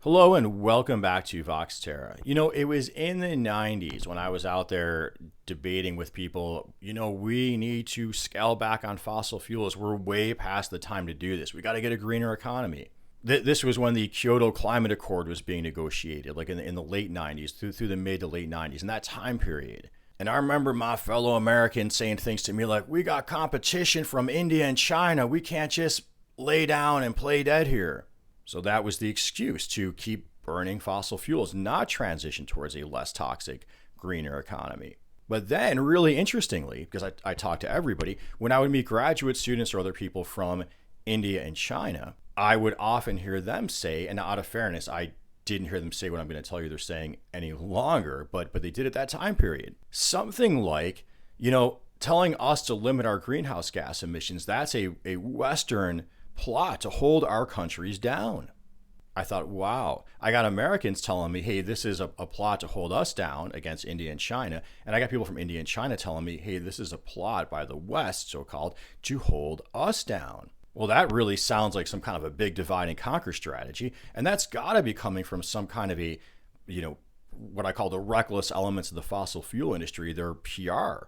Hello and welcome back to Vox Terra. It was in the 90s when I was out there debating with people, we need to scale back on fossil fuels. We're way past the time to do this. We got to get a greener economy. This was when the Kyoto Climate Accord was being negotiated, like in the late 90s through the mid to late 90s, in that time period. And I remember my fellow Americans saying things to me like, we got competition from India and China. We can't just lay down and play dead here. So that was the excuse to keep burning fossil fuels, not transition towards a less toxic, greener economy. But then, really interestingly, because I talked to everybody, when I would meet graduate students or other people from India and China, I would often hear them say, and out of fairness, I didn't hear them say what I'm going to tell you they're saying any longer, but they did at that time period. Something like, telling us to limit our greenhouse gas emissions, that's a Western plot to hold our countries down. I thought, wow, I got Americans telling me, hey, this is a plot to hold us down against India and China. And I got people from India and China telling me, hey, this is a plot by the West, so-called, to hold us down. Well, that really sounds like some kind of a big divide and conquer strategy. And that's got to be coming from some kind of a, what I call the reckless elements of the fossil fuel industry, their PR.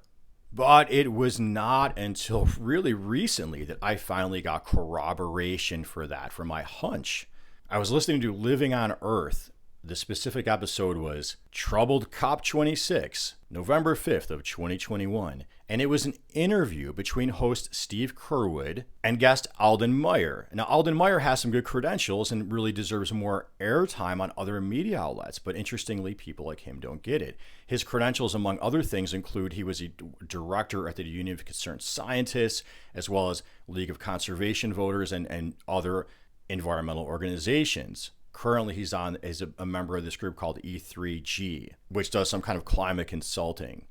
But it was not until really recently that I finally got corroboration for that, for my hunch. I was listening to Living on Earth. The specific episode was Troubled COP26, November 5th of 2021. And it was an interview between host Steve Curwood and guest Alden Meyer. Now, Alden Meyer has some good credentials and really deserves more airtime on other media outlets. But interestingly, people like him don't get it. His credentials, among other things, include he was a director at the Union of Concerned Scientists, as well as League of Conservation Voters and other environmental organizations. Currently, he's on as a member of this group called E3G, which does some kind of climate consulting.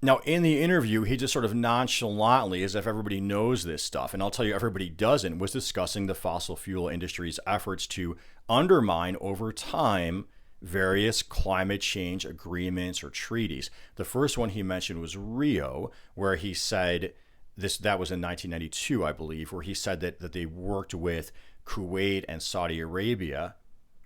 Now, in the interview, he just sort of nonchalantly, as if everybody knows this stuff, and I'll tell you everybody doesn't, was discussing the fossil fuel industry's efforts to undermine over time various climate change agreements or treaties. The first one he mentioned was Rio, where he said, that was in 1992, I believe, where he said that they worked with Kuwait and Saudi Arabia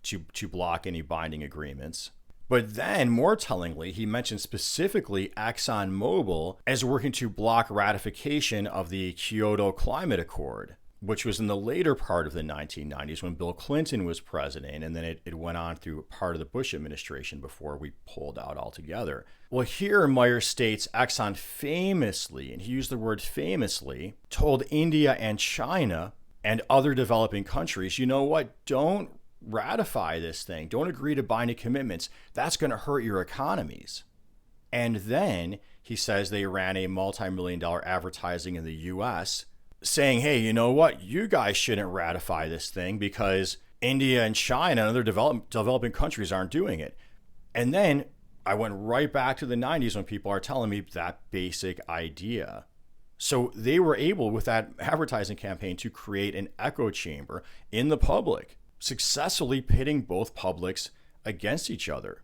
to block any binding agreements. But then, more tellingly, he mentioned specifically ExxonMobil as working to block ratification of the Kyoto Climate Accord, which was in the later part of the 1990s when Bill Clinton was president, and then it went on through part of the Bush administration before we pulled out altogether. Well, here Meyer states Exxon famously, and he used the word famously, told India and China and other developing countries, you know what, don't ratify this thing. Don't agree to binding commitments. That's going to hurt your economies. And then he says they ran a multi-million-dollar advertising in the U.S. saying, hey, you know what? You guys shouldn't ratify this thing because India and China and other developing countries aren't doing it. And then I went right back to the 90s when people are telling me that basic idea. So they were able, with that advertising campaign, to create an echo chamber in the public, successfully pitting both publics against each other.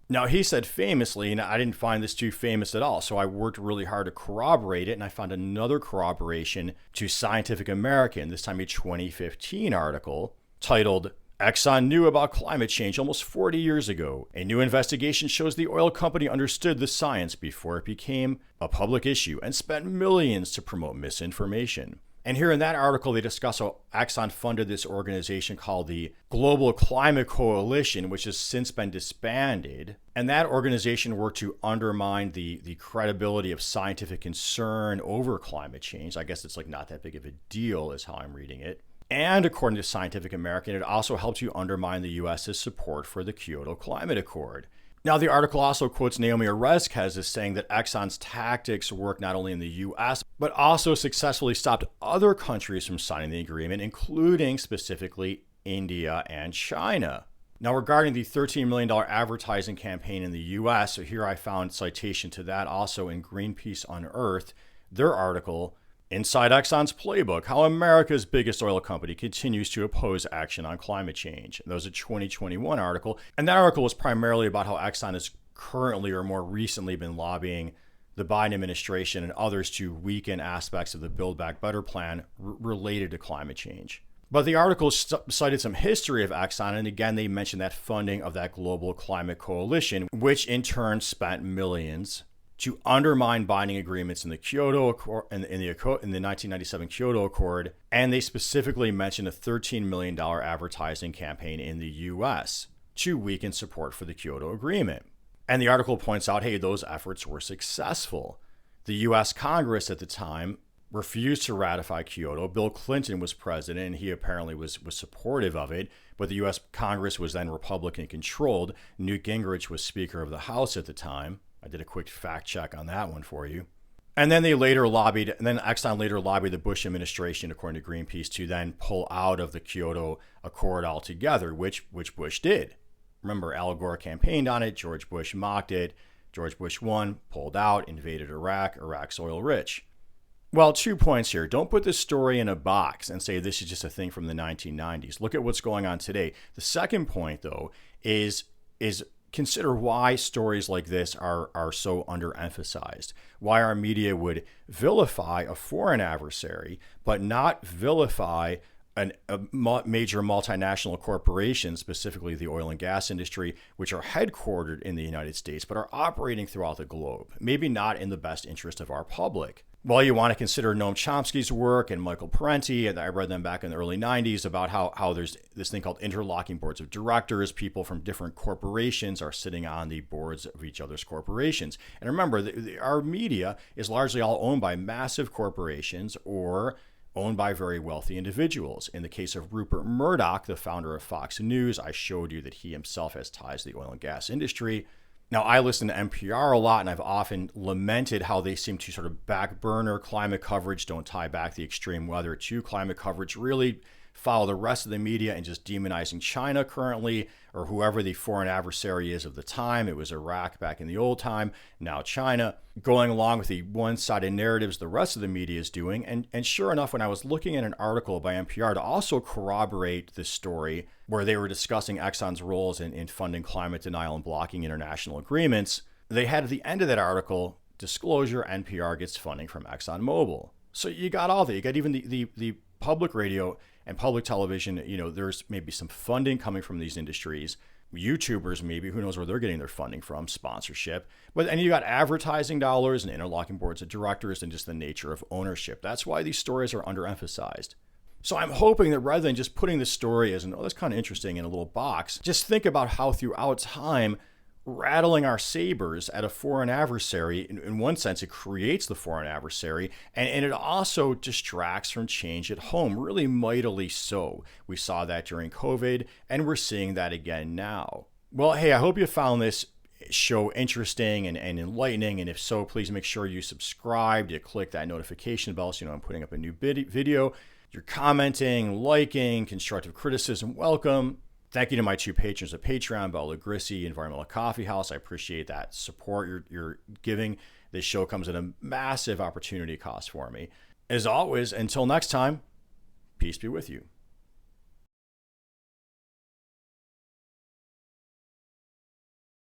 Now, he said famously, and I didn't find this too famous at all, so I worked really hard to corroborate it, and I found another corroboration to Scientific American, this time a 2015 article titled, Exxon Knew About Climate Change Almost 40 Years Ago. A new investigation shows the oil company understood the science before it became a public issue and spent millions to promote misinformation. And here in that article, they discuss how Exxon funded this organization called the Global Climate Coalition, which has since been disbanded. And that organization worked to undermine the credibility of scientific concern over climate change. I guess it's like not that big of a deal is how I'm reading it. And according to Scientific American, it also helped to undermine the U.S.'s support for the Kyoto Climate Accord. Now, the article also quotes Naomi Oreskes as saying that Exxon's tactics worked not only in the U.S., but also successfully stopped other countries from signing the agreement, including specifically India and China. Now, regarding the $13 million advertising campaign in the U.S., so here I found citation to that also in Peace Unearthed, their article, Inside Exxon's Playbook, How America's Biggest Oil Company Continues to Oppose Action on Climate Change. And that was a 2021 article. And that article was primarily about how Exxon has currently or more recently been lobbying the Biden administration and others to weaken aspects of the Build Back Better plan related to climate change. But the article cited some history of Exxon, and again, they mentioned that funding of that global climate coalition, which in turn spent millions to undermine binding agreements in the Kyoto Accord, in the 1997 Kyoto Accord, and they specifically mentioned a $13 million advertising campaign in the U.S. to weaken support for the Kyoto Agreement. And the article points out, hey, those efforts were successful. The U.S. Congress at the time refused to ratify Kyoto. Bill Clinton was president, and he apparently was supportive of it, but the U.S. Congress was then Republican controlled. Newt Gingrich was Speaker of the House at the time. I did a quick fact check on that one for you. And then Exxon later lobbied the Bush administration, according to Greenpeace, to then pull out of the Kyoto Accord altogether, which Bush did. Remember, Al Gore campaigned on it. George Bush mocked it. George Bush won, pulled out, invaded Iraq. Iraq's oil rich. Well, 2 points here. Don't put this story in a box and say this is just a thing from the 1990s. Look at what's going on today. The second point, though, is consider why stories like this are so underemphasized. Why our media would vilify a foreign adversary, but not vilify a major multinational corporation, specifically the oil and gas industry, which are headquartered in the United States, but are operating throughout the globe. Maybe not in the best interest of our public. Well, you want to consider Noam Chomsky's work and Michael Parenti, and I read them back in the early 90s about how there's this thing called interlocking boards of directors. People from different corporations are sitting on the boards of each other's corporations. And remember, our media is largely all owned by massive corporations or owned by very wealthy individuals. In the case of Rupert Murdoch, the founder of Fox News, I showed you that he himself has ties to the oil and gas industry. Now, I listen to NPR a lot, and I've often lamented how they seem to sort of back burner climate coverage, don't tie back the extreme weather to climate coverage, really follow the rest of the media and just demonizing China currently, or whoever the foreign adversary is of the time. It was Iraq back in the old time, now China, going along with the one-sided narratives the rest of the media is doing. And sure enough, when I was looking at an article by NPR to also corroborate this story, where they were discussing Exxon's roles in funding climate denial and blocking international agreements, they had at the end of that article, disclosure, NPR gets funding from ExxonMobil. So you got all that. You got even the public radio and public television. There's maybe some funding coming from these industries. YouTubers, maybe, who knows where they're getting their funding from, sponsorship. And you got advertising dollars and interlocking boards of directors and just the nature of ownership. That's why these stories are underemphasized. So I'm hoping that rather than just putting the story as that's kind of interesting in a little box, just think about how throughout time, rattling our sabers at a foreign adversary, in one sense, it creates the foreign adversary, and it also distracts from change at home, really mightily so. We saw that during COVID, and we're seeing that again now. Well, hey, I hope you found this show interesting and enlightening, and if so, please make sure you subscribe, you click that notification bell so you know I'm putting up a new video. You're commenting, liking, constructive criticism, welcome. Thank you to my 2 patrons at Patreon, Bella Grissi, Environmental Coffee House. I appreciate that support you're giving. This show comes at a massive opportunity cost for me. As always, until next time, peace be with you.